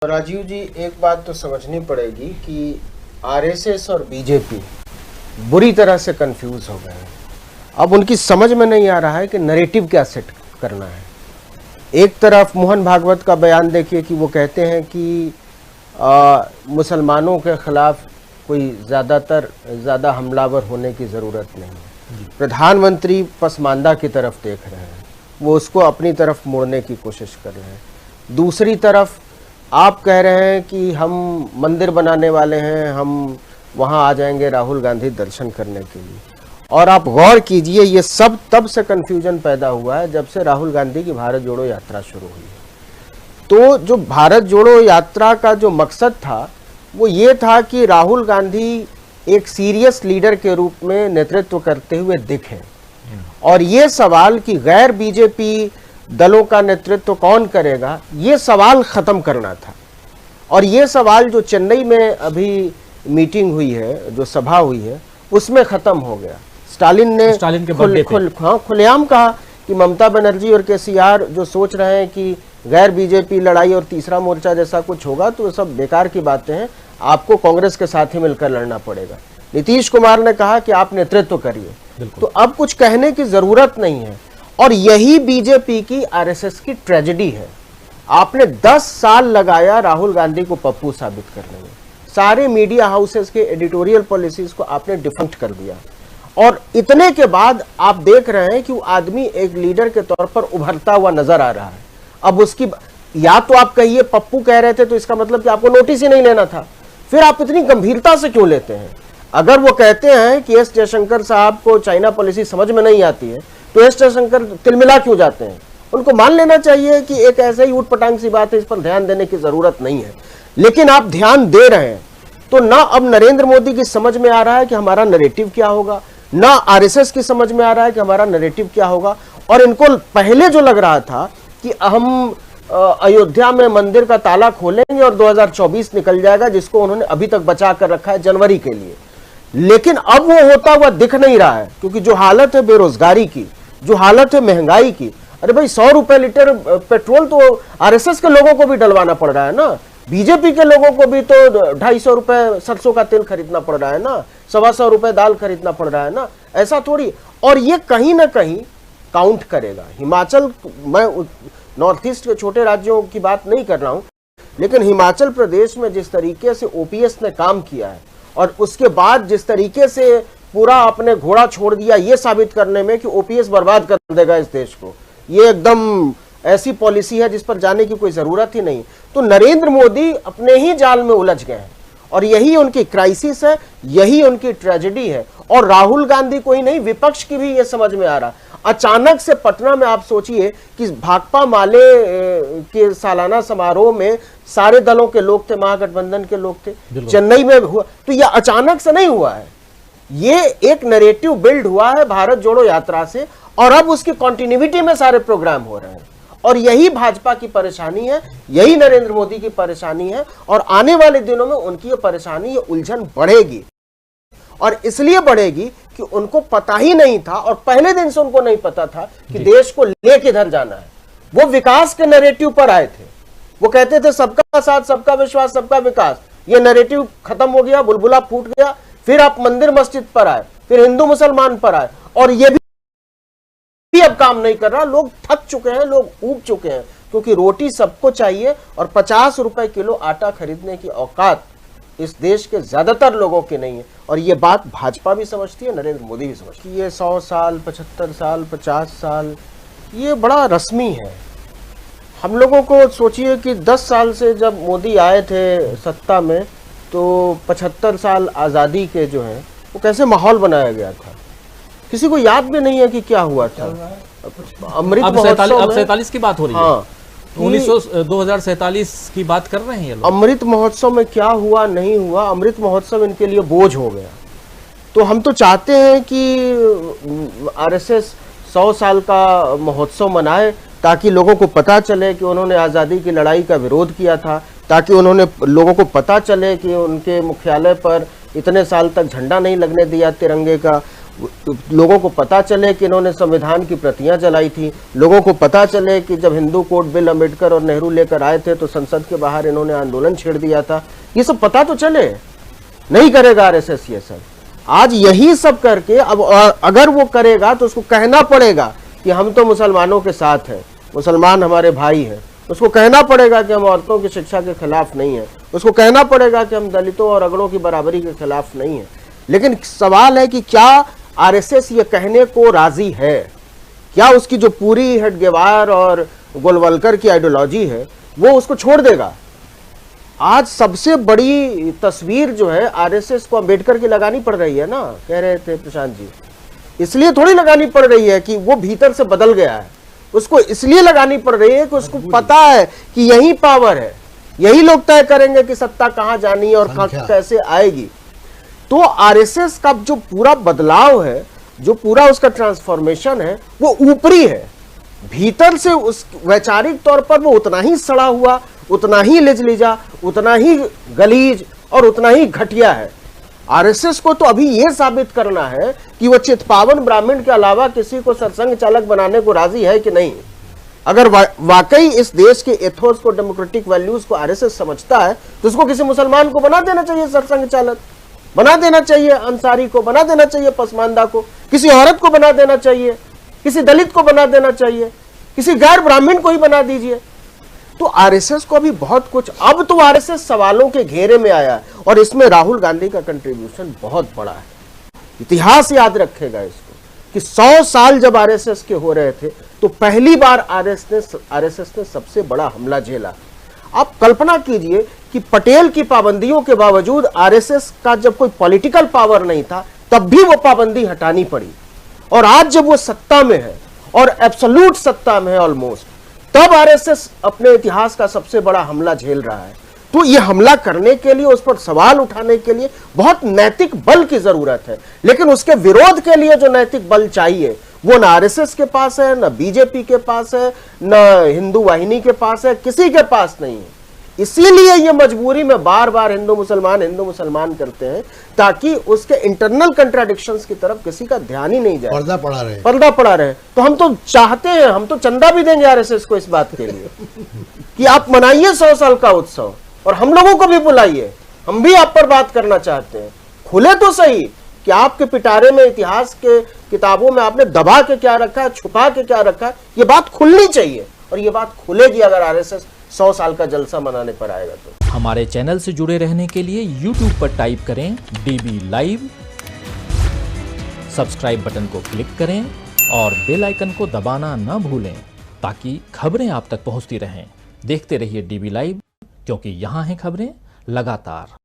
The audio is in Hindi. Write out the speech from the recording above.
राजीव जी, एक बात तो समझनी पड़ेगी कि आरएसएस और बीजेपी बुरी तरह से कंफ्यूज हो गए हैं। अब उनकी समझ में नहीं आ रहा है कि नैरेटिव क्या सेट करना है। एक तरफ मोहन भागवत का बयान देखिए कि वो कहते हैं कि मुसलमानों के खिलाफ कोई ज़्यादा हमलावर होने की ज़रूरत नहीं है। प्रधानमंत्री पसमानदा की तरफ देख रहे हैं, वो उसको अपनी तरफ मोड़ने की कोशिश कर रहे हैं। दूसरी तरफ आप कह रहे हैं कि हम मंदिर बनाने वाले हैं, हम वहाँ आ जाएंगे राहुल गांधी दर्शन करने के लिए। और आप गौर कीजिए, ये सब तब से कन्फ्यूजन पैदा हुआ है जब से राहुल गांधी की भारत जोड़ो यात्रा शुरू हुई है। तो जो भारत जोड़ो यात्रा का जो मकसद था वो ये था कि राहुल गांधी एक सीरियस लीडर के रूप में नेतृत्व करते हुए दिखें, और ये सवाल कि गैर बीजेपी दलों का नेतृत्व कौन करेगा, ये सवाल खत्म करना था। और ये सवाल जो चेन्नई में अभी मीटिंग हुई है, जो सभा हुई है, उसमें खत्म हो गया। स्टालिन ने खुलेआम कहा कि ममता बनर्जी और केसीआर जो सोच रहे हैं कि गैर बीजेपी लड़ाई और तीसरा मोर्चा जैसा कुछ होगा, तो सब बेकार की बातें हैं, आपको कांग्रेस के साथ ही मिलकर लड़ना पड़ेगा। नीतीश कुमार ने कहा कि आप नेतृत्व करिए। तो अब कुछ कहने की जरूरत नहीं है। और यही बीजेपी की आरएसएस की ट्रेजेडी है। आपने 10 साल लगाया राहुल गांधी को पप्पू साबित करने में। सारे मीडिया हाउसेस के एडिटोरियल पॉलिसीज को आपने डिफेक्ट कर दिया, और इतने के बाद आप देख रहे हैं कि वो आदमी एक लीडर के तौर पर उभरता हुआ नजर आ रहा है। अब उसकी या तो आप कहिए पप्पू कह रहे थे तो इसका मतलब कि आपको नोटिस ही नहीं लेना था, फिर आप इतनी गंभीरता से क्यों लेते हैं? अगर वो कहते हैं कि एस जयशंकर साहब को चाइना पॉलिसी समझ में नहीं आती है, तो एस जयशंकर तिलमिला क्यों जाते हैं? उनको मान लेना चाहिए कि एक ऐसे ही ऊटपटांग सी बात है, इस पर ध्यान देने की जरूरत नहीं है। लेकिन आप ध्यान दे रहे हैं तो ना अब नरेंद्र मोदी की समझ में आ रहा है कि हमारा नैरेटिव क्या होगा, ना आरएसएस की समझ में आ रहा है कि हमारा नैरेटिव क्या होगा। और इनको पहले जो लग रहा था कि हम अयोध्या में मंदिर का ताला खोलेंगे और 2024 निकल जाएगा, जिसको उन्होंने अभी तक बचा कर रखा है जनवरी के लिए, लेकिन अब वो होता हुआ दिख नहीं रहा है। क्योंकि जो हालत है बेरोजगारी की, जो हालत है महंगाई की, अरे भाई 100 रुपए लीटर पेट्रोल तो आरएसएस के लोगों को भी डलवाना पड़ रहा है ना, बीजेपी के लोगों को भी तो 250 रुपए सरसों का तेल खरीदना पड़ रहा है ना, 125 रुपए दाल खरीदना पड़ रहा है ना, ऐसा थोड़ी। और ये कहीं ना कहीं काउंट करेगा। हिमाचल, मैं नॉर्थ ईस्ट के छोटे राज्यों की बात नहीं कर रहा हूं, लेकिन हिमाचल प्रदेश में जिस तरीके से ओपीएस ने काम किया है, और उसके बाद जिस तरीके से पूरा अपने घोड़ा छोड़ दिया ये साबित करने में कि ओपीएस बर्बाद कर देगा इस देश को, ये एकदम ऐसी पॉलिसी है जिस पर जाने की कोई जरूरत ही नहीं। तो नरेंद्र मोदी अपने ही जाल में उलझ गए हैं, और यही उनकी क्राइसिस है, यही उनकी ट्रेजेडी है। और राहुल गांधी को ही नहीं, विपक्ष की भी ये समझ में आ रहा। अचानक से पटना में आप सोचिए कि भाकपा माले के सालाना समारोह में सारे दलों के लोग थे, महागठबंधन के लोग थे, चेन्नई में हुआ। तो यह अचानक से नहीं हुआ है, ये एक नैरेटिव बिल्ड हुआ है भारत जोड़ो यात्रा से, और अब उसकी कंटिन्यूटी में सारे प्रोग्राम हो रहे हैं। और यही भाजपा की परेशानी है, यही नरेंद्र मोदी की परेशानी है, और आने वाले दिनों में उनकी ये परेशानी, ये उलझन बढ़ेगी। और इसलिए बढ़ेगी कि उनको पता ही नहीं था, और पहले दिन से उनको नहीं पता था कि देश को ले किधर जाना है। वो विकास के नैरेटिव पर आए थे, वो कहते थे सबका साथ, सबका विश्वास, सबका विकास। ये नैरेटिव खत्म हो गया, बुलबुला फूट गया। फिर आप मंदिर मस्जिद पर आए, फिर हिंदू मुसलमान पर आए, और ये भी अब काम नहीं कर रहा। लोग थक चुके हैं, लोग ऊब चुके हैं, क्योंकि रोटी सबको चाहिए, और 50 रुपए किलो आटा खरीदने की औकात इस देश के ज्यादातर लोगों की नहीं है। और ये बात भाजपा भी समझती है, नरेंद्र मोदी भी समझती है। ये 100 साल, 75 साल, 50 साल, ये बड़ा रस्मी है। हम लोगों को सोचिए कि 10 साल से जब मोदी आए थे सत्ता में, तो 75 साल आज़ादी के जो है वो कैसे माहौल बनाया गया था, किसी को याद भी नहीं है कि क्या हुआ था। अमृत महोत्सव, अब 47 की बात हो रही है। हाँ, 2047 की बात कर रहे हैं ये लोग। अमृत महोत्सव में क्या हुआ नहीं हुआ, अमृत महोत्सव इनके लिए बोझ हो गया। तो हम तो चाहते हैं कि आरएसएस 100 साल का महोत्सव मनाए, ताकि लोगों को पता चले कि उन्होंने आज़ादी की लड़ाई का विरोध किया था, ताकि उन्होंने लोगों को पता चले कि उनके मुख्यालय पर इतने साल तक झंडा नहीं लगने दिया तिरंगे का, लोगों को पता चले कि इन्होंने संविधान की प्रतियां जलाई थी, लोगों को पता चले कि जब हिंदू कोड बिल अम्बेडकर और नेहरू लेकर आए थे तो संसद के बाहर इन्होंने आंदोलन छेड़ दिया था, ये सब पता तो चले। नहीं करेगा आरएसएस ये सब। आज यही सब करके अब अगर वो करेगा तो उसको कहना पड़ेगा कि हम तो मुसलमानों के साथ हैं, मुसलमान हमारे भाई हैं। उसको कहना पड़ेगा कि हम औरतों की शिक्षा के खिलाफ नहीं है, उसको कहना पड़ेगा कि हम दलितों और अगड़ों की बराबरी के खिलाफ नहीं है। लेकिन सवाल है कि क्या आरएसएस ये कहने को राजी है? क्या उसकी जो पूरी हेडगेवार और गोलवलकर की आइडियोलॉजी है वो उसको छोड़ देगा? आज सबसे बड़ी तस्वीर जो है आरएसएस को अंबेडकर की लगानी पड़ रही है ना, कह रहे थे प्रशांत जी। इसलिए थोड़ी लगानी पड़ रही है कि वो भीतर से बदल गया है, उसको इसलिए लगानी पड़ रही है कि उसको पता है कि यही पावर है, यही लोग तय करेंगे कि सत्ता कहां जानी है और कैसे आएगी। तो आरएसएस का जो पूरा बदलाव है, जो पूरा उसका ट्रांसफॉर्मेशन है, वो ऊपरी है। भीतर से उस वैचारिक तौर पर वो उतना ही सड़ा हुआ, उतना ही लिजलिजा, उतना ही गलीज और उतना ही घटिया है। आरएसएस को तो अभी यह साबित करना है कि वो चितपावन ब्राह्मण के अलावा किसी को सरसंघ चालक बनाने को राजी है कि नहीं। अगर वाकई इस देश के एथोस को, डेमोक्रेटिक वैल्यूज को आरएसएस समझता है तो उसको किसी मुसलमान को बना देना चाहिए सरसंघ चालक, बना देना चाहिए अंसारी को, बना देना चाहिए पसमानदा को, किसी औरत को बना देना चाहिए, किसी दलित को बना देना चाहिए, किसी गैर ब्राह्मण को ही बना दीजिए। तो आरएसएस को अभी बहुत कुछ, अब तो आरएसएस सवालों के घेरे में आया है और इसमें राहुल गांधी का कंट्रीब्यूशन बहुत बड़ा है। इतिहास याद रखेगा इसको कि 100 साल जब आरएसएस के हो रहे थे तो पहली बार आरएसएस ने सबसे बड़ा हमला झेला। आप कल्पना कीजिए कि पटेल की पाबंदियों के बावजूद आरएसएस का जब कोई पॉलिटिकल पावर नहीं था तब भी वो पाबंदी हटानी पड़ी, और आज जब वो सत्ता में है और एब्सोल्यूट सत्ता में है ऑलमोस्ट, तब आरएसएस अपने इतिहास का सबसे बड़ा हमला झेल रहा है। तो ये हमला करने के लिए, उस पर सवाल उठाने के लिए बहुत नैतिक बल की जरूरत है, लेकिन उसके विरोध के लिए जो नैतिक बल चाहिए वो न आरएसएस के पास है, न बीजेपी के पास है, न हिंदू वाहिनी के पास है, किसी के पास नहीं है। इसीलिए ये मजबूरी में बार बार हिंदू मुसलमान करते हैं ताकि उसके इंटरनल कंट्राडिक्शंस की तरफ किसी का ध्यान ही नहीं जाए, पर्दा पड़ा रहे। तो हम तो चाहते हैं, हम तो चंदा भी देंगे आरएसएस को इस बात के लिए कि आप मनाइए 100 साल का उत्सव और हम लोगों को भी बुलाइए, हम भी आप पर बात करना चाहते हैं। खुले तो सही कि आपके पिटारे में, इतिहास के किताबों में आपने दबा के क्या रखा है, छुपा के क्या रखा है, ये बात खुलनी चाहिए और ये बात खुलेगी अगर आरएसएस 100 साल का जलसा मनाने पर आएगा। तो हमारे चैनल से जुड़े रहने के लिए YouTube पर टाइप करें DB लाइव, सब्सक्राइब बटन को क्लिक करें और बेल आइकन को दबाना न भूलें ताकि खबरें आप तक पहुंचती रहें। देखते रहिए DB लाइव, क्योंकि यहाँ हैं खबरें लगातार।